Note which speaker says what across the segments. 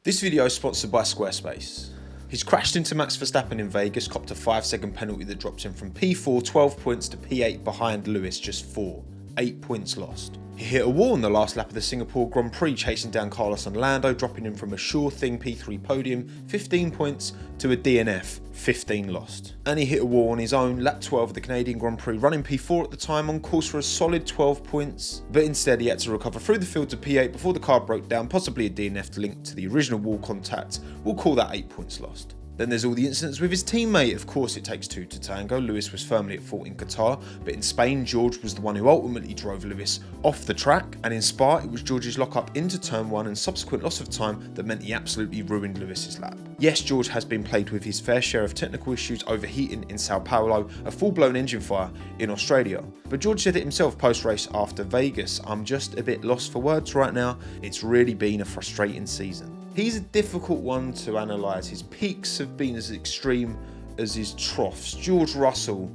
Speaker 1: This video is sponsored by Squarespace. He's crashed into Max Verstappen in Vegas, copped a 5-second penalty that drops him from P4 12 points to P8 behind Lewis just 4, 8 points lost. He hit a wall in the last lap of the Singapore Grand Prix, chasing down Carlos and Lando, dropping him from a sure thing P3 podium, 15 points, to a DNF, 15 lost. And he hit a wall on his own, lap 12 of the Canadian Grand Prix, running P4 at the time, on course for a solid 12 points, but instead he had to recover through the field to P8 before the car broke down, possibly a DNF linked to the original wall contact. We'll call that 8 points lost. Then there's all the incidents with his teammate. Of course, it takes two to tango. Lewis was firmly at fault in Qatar, but in Spain, George was the one who ultimately drove Lewis off the track. And in Spa, it was George's lock-up into turn 1 and subsequent loss of time that meant he absolutely ruined Lewis's lap. Yes, George has been plagued with his fair share of technical issues, overheating in Sao Paulo, a full-blown engine fire in Australia. But George said it himself post-race after Vegas, "I'm just a bit lost for words right now. It's really been a frustrating season." He's a difficult one to analyse. His peaks have been as extreme as his troughs. George Russell,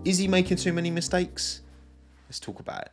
Speaker 1: is he making too many mistakes? Let's talk about it.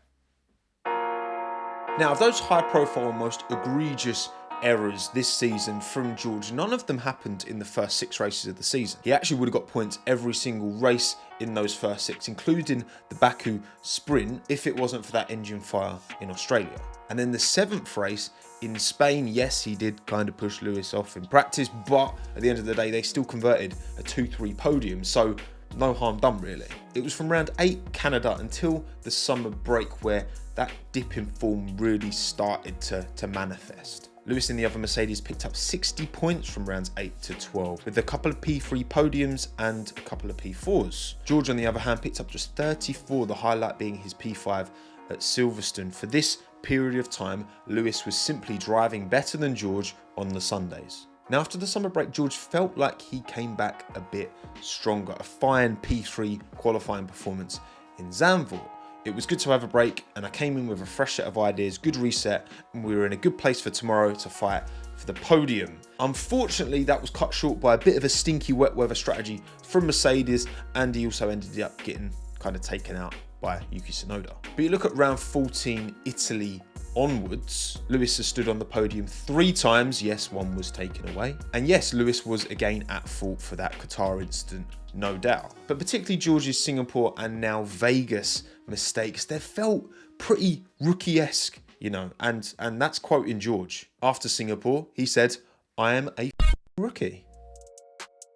Speaker 1: Now, of those high profile and most egregious errors this season from George, none of them happened in the first 6 races of the season. He actually would have got points every single race in those first 6, including the Baku sprint, if it wasn't for that engine fire in Australia. And then the 7th race in Spain, yes, he did kind of push Lewis off in practice, but at the end of the day, they still converted a 2-3 podium, so no harm done really. It was from round 8 Canada until the summer break where that dip in form really started to manifest. Lewis and the other Mercedes picked up 60 points from rounds 8 to 12, with a couple of P3 podiums and a couple of P4s. George, on the other hand, picked up just 34, the highlight being his P5 at Silverstone. For this period of time, Lewis was simply driving better than George on the Sundays. Now, after the summer break, George felt like he came back a bit stronger. A fine P3 qualifying performance in Zandvoort. It was good to have a break, and I came in with a fresh set of ideas, good reset, and we were in a good place for tomorrow to fight for the podium. Unfortunately, that was cut short by a bit of a stinky wet weather strategy from Mercedes, and he also ended up getting kind of taken out by Yuki Tsunoda. But you look at round 14, Italy onwards, Lewis has stood on the podium 3 times. Yes, 1 was taken away. And yes, Lewis was again at fault for that Qatar incident, no doubt. But particularly George's Singapore and now Vegas mistakes, they felt pretty rookie-esque, you know, and that's quoting George. After Singapore, he said, "I am a rookie."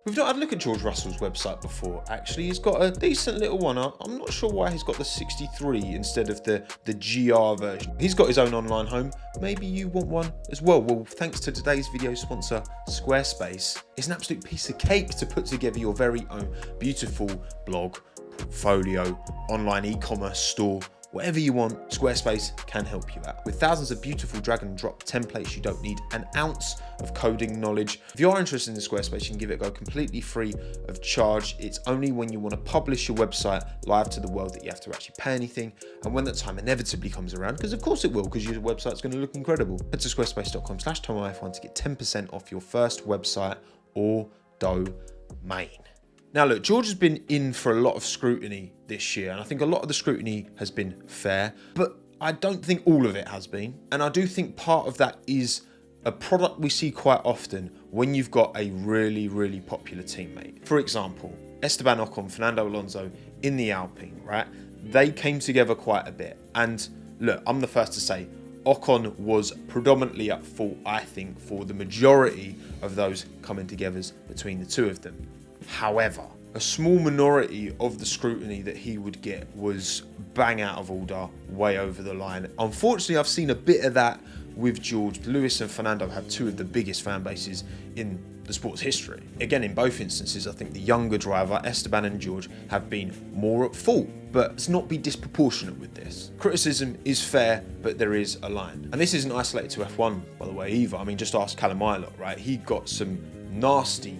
Speaker 1: We've not had a look at George Russell's website before, actually. He's got a decent little one. I'm not sure why he's got the 63 instead of the GR version. He's got his own online home. Maybe you want one as well. Well, thanks to today's video sponsor, Squarespace. It's an absolute piece of cake to put together your very own beautiful blog, portfolio, online e-commerce store. Whatever you want, Squarespace can help you out. With thousands of beautiful drag and drop templates, you don't need an ounce of coding knowledge. If you are interested in Squarespace, you can give it a go completely free of charge. It's only when you want to publish your website live to the world that you have to actually pay anything. And when that time inevitably comes around, because of course it will, because your website's going to look incredible, head to squarespace.com/TommoF1 to get 10% off your first website or domain. Now look, George has been in for a lot of scrutiny this year, and I think a lot of the scrutiny has been fair, but I don't think all of it has been. And I do think part of that is a product we see quite often when you've got a really, really popular teammate. For example, Esteban Ocon, Fernando Alonso in the Alpine, right? They came together quite a bit. And look, I'm the first to say, Ocon was predominantly at fault, I think, for the majority of those coming together between the two of them. However, a small minority of the scrutiny that he would get was bang out of order, way over the line. Unfortunately, I've seen a bit of that with George. Lewis and Fernando have 2 of the biggest fan bases in the sport's history. Again, in both instances, I think the younger driver, Esteban and George, have been more at fault. But let's not be disproportionate with this. Criticism is fair, but there is a line. And this isn't isolated to F1, by the way, either. I mean, just ask Callum Ilott, right? He got some nasty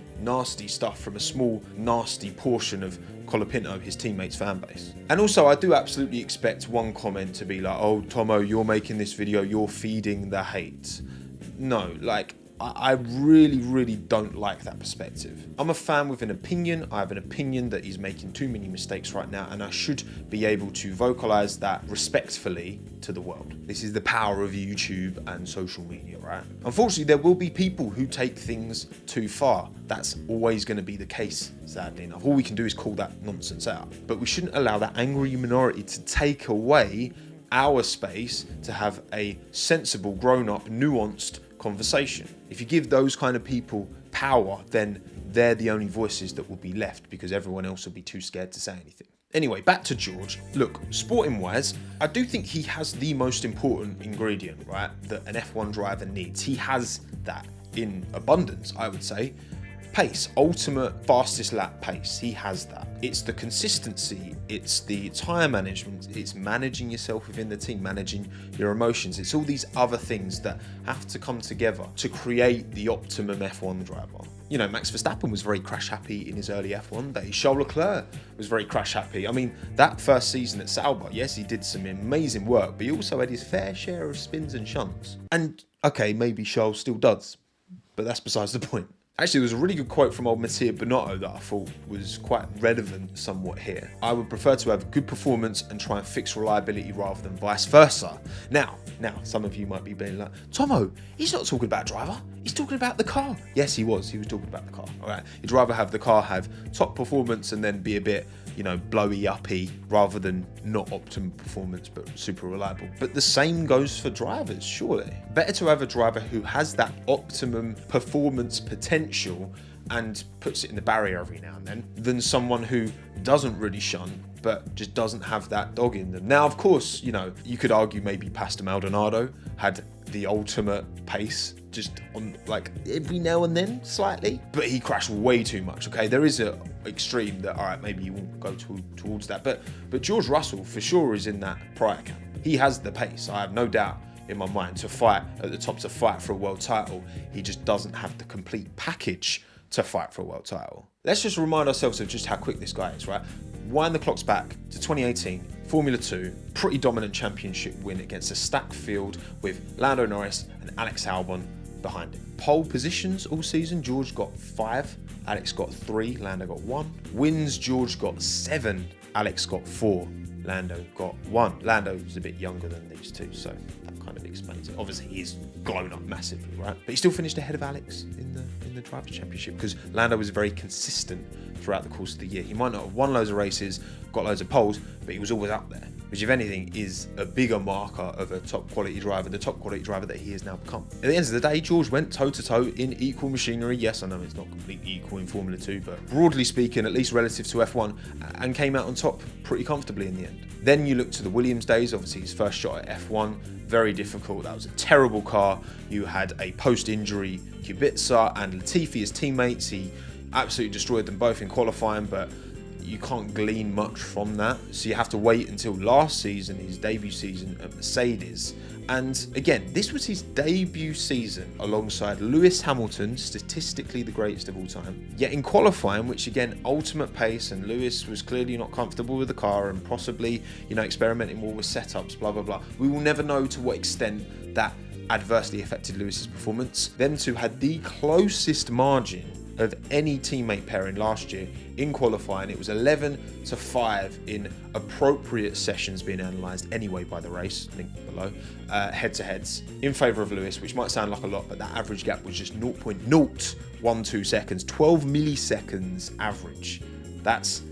Speaker 1: stuff from a small, nasty portion of Colapinto, his teammates' fan base. And also, I do absolutely expect one comment to be like, "Oh, Tommo, you're making this video, you're feeding the hate." No, like, I really, really don't like that perspective. I'm a fan with an opinion. I have an opinion that he's making too many mistakes right now, and I should be able to vocalize that respectfully to the world. This is the power of YouTube and social media, right? Unfortunately, there will be people who take things too far. That's always going to be the case, sadly enough. All we can do is call that nonsense out. But we shouldn't allow that angry minority to take away our space to have a sensible, grown-up, nuanced conversation. If you give those kind of people power, then they're the only voices that will be left because everyone else will be too scared to say anything. Anyway, back to George. Look, sporting wise, I do think he has the most important ingredient, right, that an F1 driver needs. He has that in abundance, I would say. Pace, ultimate fastest lap pace. He has that. It's the consistency, it's the tyre management, it's managing yourself within the team, managing your emotions. It's all these other things that have to come together to create the optimum F1 driver. You know, Max Verstappen was very crash happy in his early F1 days. Charles Leclerc was very crash happy. I mean, that first season at Sauber, yes, he did some amazing work, but he also had his fair share of spins and shunts. And okay, maybe Charles still does, but that's besides the point. Actually, there was a really good quote from old Mattia Binotto that I thought was quite relevant somewhat here. I would prefer to have good performance and try and fix reliability rather than vice versa. Now, some of you might be being like, Tommo, he's not talking about driver, he's talking about the car. Yes, he was talking about the car, all right? You'd rather have the car have top performance and then be a bit, blowy uppy rather than not optimum performance but super reliable. But the same goes for drivers, surely. Better to have a driver who has that optimum performance potential and puts it in the barrier every now and then than someone who doesn't really shun but just doesn't have that dog in them. Now, of course, you could argue maybe Pastor Maldonado had the ultimate pace just on like every now and then slightly, but he crashed way too much. Okay, there is a extreme that, all right, maybe you won't go towards that, but George Russell for sure is in that prior camp. He has the pace, I have no doubt in my mind, to fight at the top, to fight for a world title. He just doesn't have the complete package to fight for a world title. Let's just remind ourselves of just how quick this guy is, right? Wind the clocks back to 2018, Formula 2, pretty dominant championship win against a stacked field with Lando Norris and Alex Albon behind him. Pole positions all season, George got 5, Alex got 3, Lando got 1. Wins, George got 7, Alex got 4, Lando got 1. Lando was a bit younger than these two, so that kind of explains it. Obviously, he's blown up massively, right? But he still finished ahead of Alex in the Drivers' Championship because Lando was very consistent throughout the course of the year. He might not have won loads of races, got loads of poles, but he was always up there, which, if anything, is a bigger marker of a top quality driver, the top quality driver that he has now become. At the end of the day, George went toe-to-toe in equal machinery. Yes, I know it's not completely equal in Formula 2, but broadly speaking, at least relative to F1, and came out on top pretty comfortably in the end. Then you look to the Williams days, obviously his first shot at F1, very difficult. That was a terrible car. You had a post-injury Kubica and Latifi as teammates. He absolutely destroyed them both in qualifying, but you can't glean much from that. So you have to wait until last season, his debut season at Mercedes. And again, this was his debut season alongside Lewis Hamilton, statistically the greatest of all time. Yet in qualifying, which again, ultimate pace, and Lewis was clearly not comfortable with the car and possibly, experimenting more with setups, blah, blah, blah. We will never know to what extent that adversely affected Lewis's performance. Them two had the closest margin of any teammate pairing last year in qualifying. It was 11-5 in appropriate sessions being analysed anyway by the race, link below, head-to-heads in favour of Lewis, which might sound like a lot, but that average gap was just 0.012 seconds, 12 milliseconds average. That's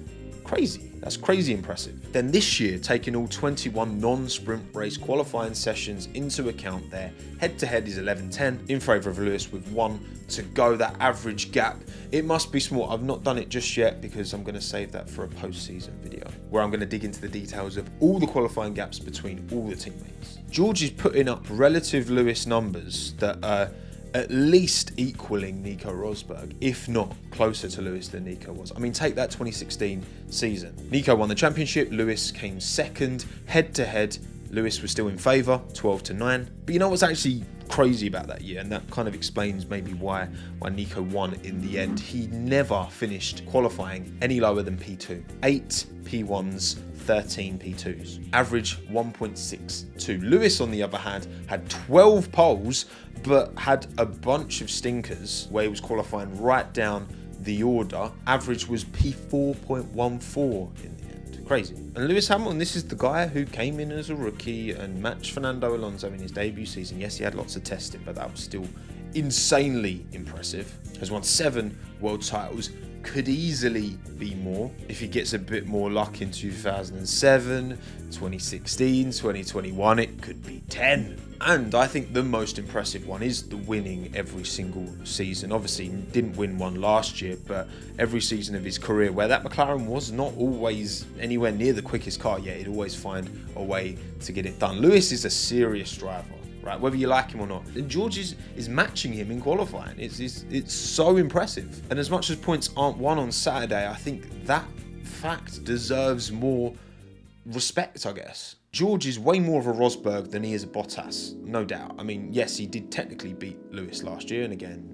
Speaker 1: crazy. That's crazy impressive. Then this year, taking all 21 non-sprint race qualifying sessions into account, their head-to-head is 11-10 in favour of Lewis with 1 to go. That average gap, it must be small. I've not done it just yet because I'm going to save that for a post-season video where I'm going to dig into the details of all the qualifying gaps between all the teammates. George is putting up relative Lewis numbers that are at least equaling Nico Rosberg, if not closer to Lewis than Nico was. I mean, take that 2016 season. Nico won the championship, Lewis came second. Head to head, Lewis was still in favour, 12-9. But you know what's actually crazy about that year, and that kind of explains maybe why Nico won in the end. He never finished qualifying any lower than P2. 8 P1s, 13 P2s. Average 1.62. Lewis, on the other hand, had 12 poles, but had a bunch of stinkers where he was qualifying right down the order. Average was P4.14 in the end. Crazy. And Lewis Hamilton, this is the guy who came in as a rookie and matched Fernando Alonso in his debut season. Yes, he had lots of testing, but that was still insanely impressive. Has won 7 world titles. Could easily be more if he gets a bit more luck in 2007, 2016, 2021. It could be 10. And I think the most impressive one is the winning every single season. Obviously, didn't win one last year, but every season of his career where that McLaren was not always anywhere near the quickest car, yet he'd always find a way to get it done. Lewis is a serious driver, right? Whether you like him or not. And George is matching him in qualifying. It's so impressive. And as much as points aren't won on Saturday, I think that fact deserves more respect, I guess. George is way more of a Rosberg than he is a Bottas, no doubt. I mean, yes, he did technically beat Lewis last year, and again,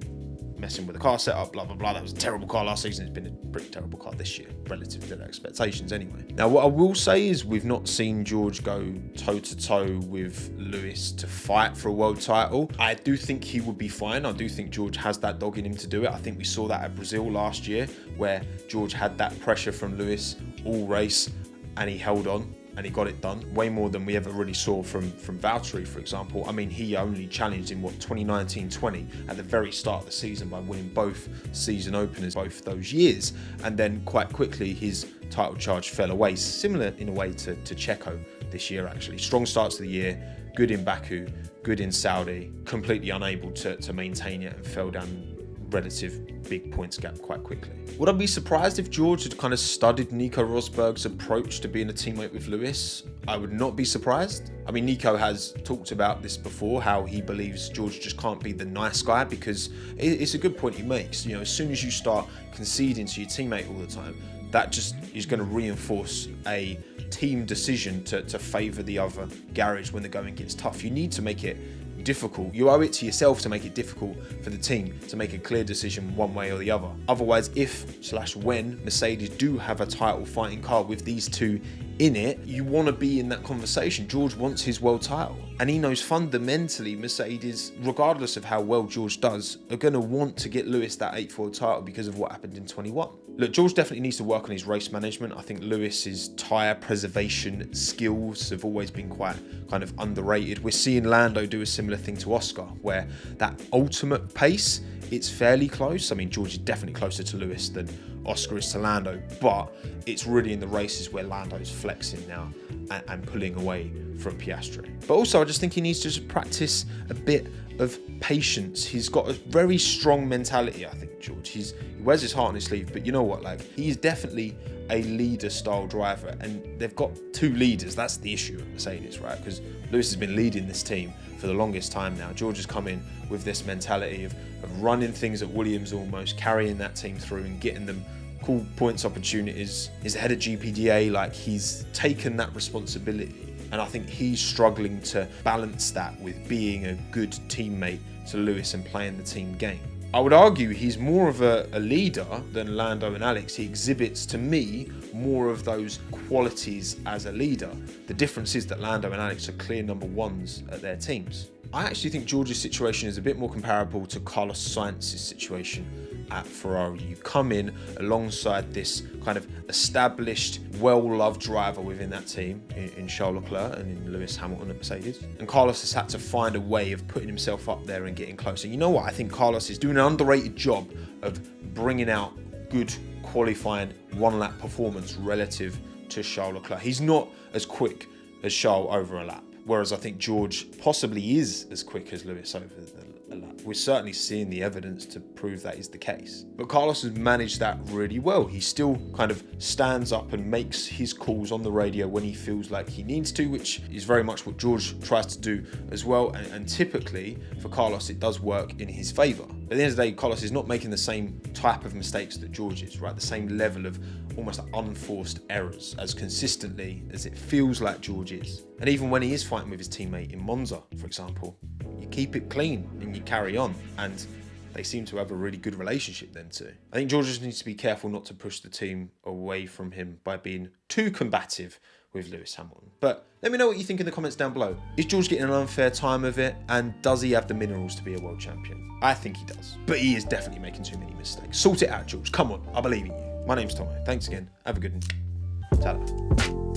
Speaker 1: messing with the car setup, blah, blah, blah. That was a terrible car last season. It's been a pretty terrible car this year, relative to their expectations anyway. Now, what I will say is we've not seen George go toe-to-toe with Lewis to fight for a world title. I do think he would be fine. I do think George has that dog in him to do it. I think we saw that at Brazil last year, where George had that pressure from Lewis all race, and he held on. And he got it done way more than we ever really saw from Valtteri, for example. I mean, he only challenged in 2019-20 at the very start of the season by winning both season openers both those years, and then quite quickly his title charge fell away. Similar in a way to Checo this year, actually. Strong starts to the year, good in Baku, good in Saudi, completely unable to maintain it and fell down relative big points gap quite quickly. Would I be surprised if George had kind of studied Nico Rosberg's approach to being a teammate with Lewis? I would not be surprised. I mean, Nico has talked about this before, how he believes George just can't be the nice guy, because it's a good point he makes. You know, as soon as you start conceding to your teammate all the time, that just is going to reinforce a team decision to favour the other garage when the going gets tough. You need to make it difficult. You owe it to yourself to make it difficult for the team to make a clear decision one way or the other. Otherwise, if/when Mercedes do have a title fighting car with these two in it, you want to be in that conversation. George wants his world title, and he knows fundamentally Mercedes, regardless of how well George does, are going to want to get Lewis that 8th world title because of what happened in 21. Look, George definitely needs to work on his race management. I think Lewis's tyre preservation skills have always been quite kind of underrated. We're seeing Lando do a similar thing to Oscar, where that ultimate pace, it's fairly close. I mean, George is definitely closer to Lewis than Oscar is to Lando, but it's really in the races where Lando's flexing now and pulling away from Piastri. But also, I just think he needs to just practice a bit of patience. He's got a very strong mentality, I think, George. He wears his heart on his sleeve, but you know what? Like, he's definitely a leader-style driver, and they've got two leaders. That's the issue at Mercedes, right? Because Lewis has been leading this team for the longest time now. George has come in with this mentality of running things at Williams almost, carrying that team through and getting them cool points opportunities. He's the head of GPDA, like, he's taken that responsibility. And I think he's struggling to balance that with being a good teammate to Lewis and playing the team game. I would argue he's more of a leader than Lando and Alex. He exhibits, to me, more of those qualities as a leader. The difference is that Lando and Alex are clear number ones at their teams. I actually think George's situation is a bit more comparable to Carlos Sainz's situation at Ferrari. You come in alongside this kind of established, well-loved driver within that team in Charles Leclerc and in Lewis Hamilton at Mercedes. And Carlos has had to find a way of putting himself up there and getting closer. You know what? I think Carlos is doing an underrated job of bringing out good qualifying one-lap performance relative to Charles Leclerc. He's not as quick as Charles over a lap, whereas I think George possibly is as quick as Lewis over a lap. We're certainly seeing the evidence to prove that is the case. But Carlos has managed that really well. He still kind of stands up and makes his calls on the radio when he feels like he needs to, which is very much what George tries to do as well. And typically, for Carlos, it does work in his favour. At the end of the day, Carlos is not making the same type of mistakes that George is, right? The same level of almost unforced errors as consistently as it feels like George is. And even when he is fighting with his teammate in Monza, for example, you keep it clean and you carry on. And they seem to have a really good relationship then too. I think George just needs to be careful not to push the team away from him by being too combative with Lewis Hamilton. But let me know what you think in the comments down below. Is George getting an unfair time of it? And does he have the minerals to be a world champion? I think he does. But he is definitely making too many mistakes. Sort it out, George. Come on, I believe in you. My name's Tommo. Thanks again. Have a good one. Ta-da.